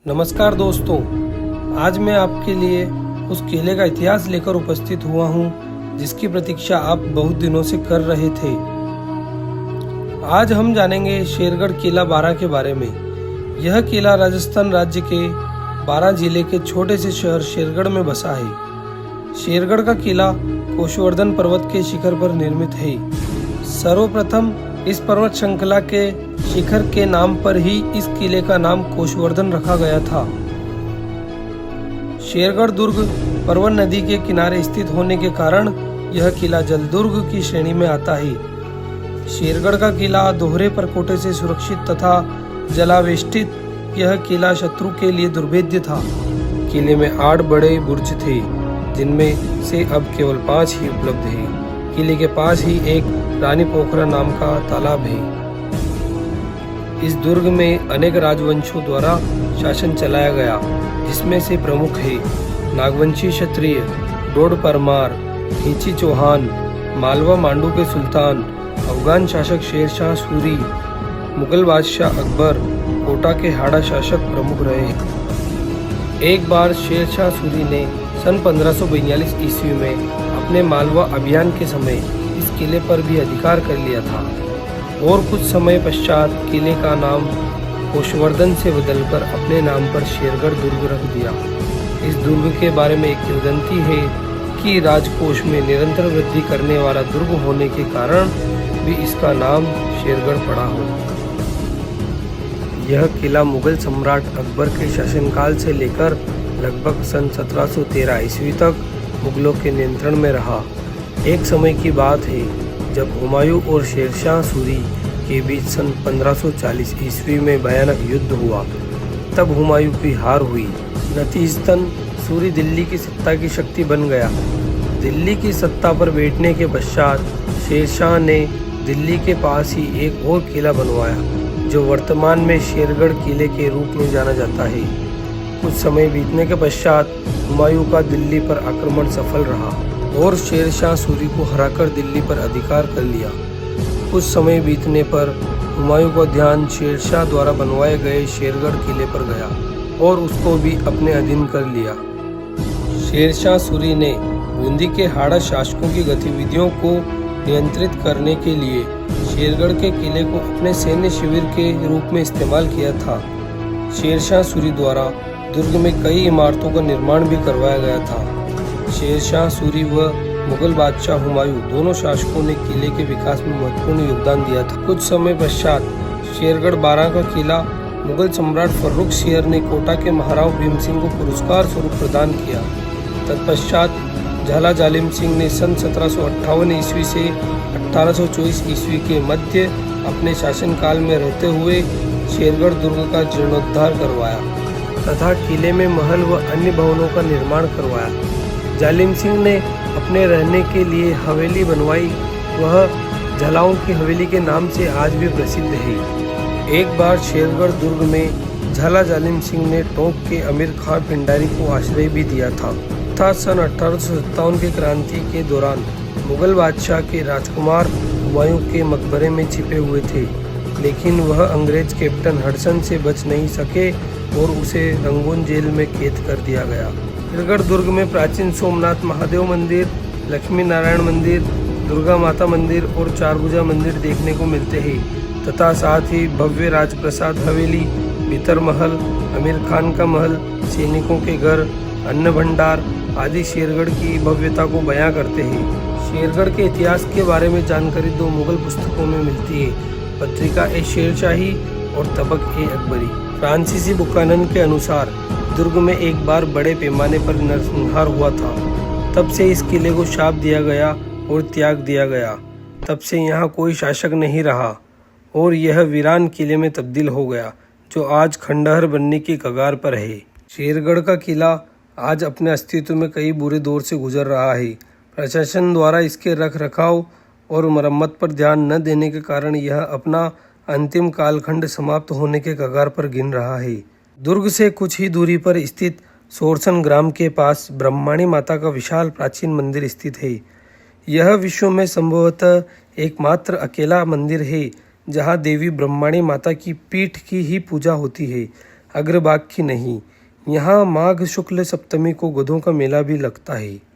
नमस्कार दोस्तों, आज मैं आपके लिए उस किले का इतिहास लेकर उपस्थित हुआ हूँ जिसकी प्रतीक्षा आप बहुत दिनों से कर रहे थे। आज हम जानेंगे शेरगढ़ किला बारां के बारे में। यह किला राजस्थान राज्य के बारां जिले के छोटे से शहर शेरगढ़ में बसा है। शेरगढ़ का किला कोषवर्धन पर्वत के शिखर पर निर्मित है। सर्वप्रथम इस पर्वत श्रृंखला के शिखर के नाम पर ही इस किले का नाम कोषवर्धन रखा गया था। शेरगढ़ दुर्ग परवन नदी के किनारे स्थित होने के कारण यह किला जलदुर्ग की श्रेणी में आता है। शेरगढ़ का किला दोहरे परकोटे से सुरक्षित तथा जलावेष्टित यह किला शत्रु के लिए दुर्भेद्य था। किले में 8 बड़े बुर्ज थे जिनमें से अब केवल 5 ही उपलब्ध है। किले के पास ही एक रानी पोखरा नाम का तालाब है। इस दुर्ग में अनेक राजवंशों द्वारा शासन चलाया गया, जिसमें से प्रमुख है नागवंशी क्षत्रिय, डोड परमार, खींची चौहान, मालवा मांडू के सुल्तान, अफगान शासक शेरशाह सूरी, मुगल बादशाह अकबर, कोटा के हाड़ा शासक प्रमुख रहे। एक बार शेरशाह सूरी ने सन 1542 ईस्वी में अपने मालवा अभियान के समय इस किले पर भी अधिकार कर लिया था और कुछ समय पश्चात किले का नाम कोषवर्धन से बदलकर अपने नाम पर शेरगढ़ दुर्ग रख दिया। इस दुर्ग के बारे में एक किंवदंती है कि राजकोष में निरंतर वृद्धि करने वाला दुर्ग होने के कारण भी इसका नाम शेरगढ़ पड़ा हो। यह किला मुगल सम्राट अकबर के शासनकाल से लेकर लगभग सन 1713 ईस्वी तक मुगलों के नियंत्रण में रहा। एक समय की बात है जब हुमायूं और शेरशाह सूरी के बीच सन 1540 ईस्वी में भयानक युद्ध हुआ। तब हुमायूं की हार हुई। नतीजतन सूरी दिल्ली की सत्ता की शक्ति बन गया। दिल्ली की सत्ता पर बैठने के पश्चात शेरशाह ने दिल्ली के पास ही एक और किला बनवाया जो वर्तमान में शेरगढ़ किले के रूप में जाना जाता है। कुछ समय बीतने के पश्चात हुमायूं का दिल्ली पर आक्रमण सफल रहा और शेरशाह सूरी को हराकर दिल्ली पर अधिकार कर लिया। कुछ समय बीतने पर हुमायूं का ध्यान शेरशाह द्वारा बनवाए गए शेरगढ़ किले पर गया और उसको भी अपने अधीन कर लिया। शेरशाह सूरी ने बूंदी के हाड़ा शासकों की गतिविधियों को नियंत्रित करने के लिए शेरगढ़ के किले को अपने सैन्य शिविर के रूप में इस्तेमाल किया था। शेरशाह सूरी द्वारा दुर्ग में कई इमारतों का निर्माण भी करवाया गया था। शेरशाह सूरी व मुगल बादशाह हुमायूं दोनों शासकों ने किले के विकास में महत्वपूर्ण योगदान दिया था। कुछ समय पश्चात शेरगढ़ बारां का किला मुगल सम्राट फर्रुख शेर ने कोटा के महाराव भीम सिंह को पुरस्कार स्वरूप प्रदान किया। तत्पश्चात झाला जालिम सिंह ने सन 1758 ईस्वी से 1824 ईस्वी के मध्य अपने शासनकाल में रहते हुए शेरगढ़ दुर्ग का जीर्णोद्धार करवाया तथा किले में महल व अन्य भवनों का निर्माण करवाया। जालिम सिंह ने अपने रहने के लिए हवेली बनवाई। वह झलाओं की हवेली के नाम से आज भी प्रसिद्ध है। एक बार शेरगढ़ दुर्ग में झाला जालिम सिंह ने टोंक के अमीर खां पिंडारी को आश्रय भी दिया था। सन 1857 की क्रांति के दौरान मुगल बादशाह के राजकुमार हुमायूं के मकबरे में छिपे हुए थे, लेकिन वह अंग्रेज कैप्टन हडसन से बच नहीं सके और उसे रंगून जेल में कैद कर दिया गया। शेरगढ़ दुर्ग में प्राचीन सोमनाथ महादेव मंदिर, लक्ष्मी नारायण मंदिर, दुर्गा माता मंदिर और चारभुजा मंदिर देखने को मिलते हैं तथा साथ ही भव्य राजप्रसाद हवेली, भीतर महल, आमिर खान का महल, सैनिकों के घर, अन्न भंडार आदि शेरगढ़ की भव्यता को बयां करते हैं। शेरगढ़ के इतिहास के बारे में जानकारी 2 मुगल पुस्तकों में मिलती है, पत्रिका ए शेरशाही और तबक ए अकबरी। फ्रांसीसी बुकानन के अनुसार दुर्ग में एक बार बड़े पैमाने पर नरसंहार हुआ था। तब से इस किले को शाप दिया गया और त्याग दिया गया। तब से यहाँ कोई शासक नहीं रहा और यह वीरान किले में तब्दील हो गया जो आज खंडहर बनने की कगार पर है। शेरगढ़ का किला आज अपने अस्तित्व में कई बुरे दौर से गुजर रहा है। प्रशासन द्वारा इसके रख रखाव और मरम्मत पर ध्यान न देने के कारण यह अपना अंतिम कालखंड समाप्त होने के कगार पर गिन रहा है। दुर्ग से कुछ ही दूरी पर स्थित सोरसन ग्राम के पास ब्रह्माणी माता का विशाल प्राचीन मंदिर स्थित है। यह विश्व में संभवतः एकमात्र अकेला मंदिर है जहां देवी ब्रह्माणी माता की पीठ की ही पूजा होती है। अग्रभाग की नहीं। यहाँ माघ शुक्ल सप्तमी को गधों का मेला भी लगता है।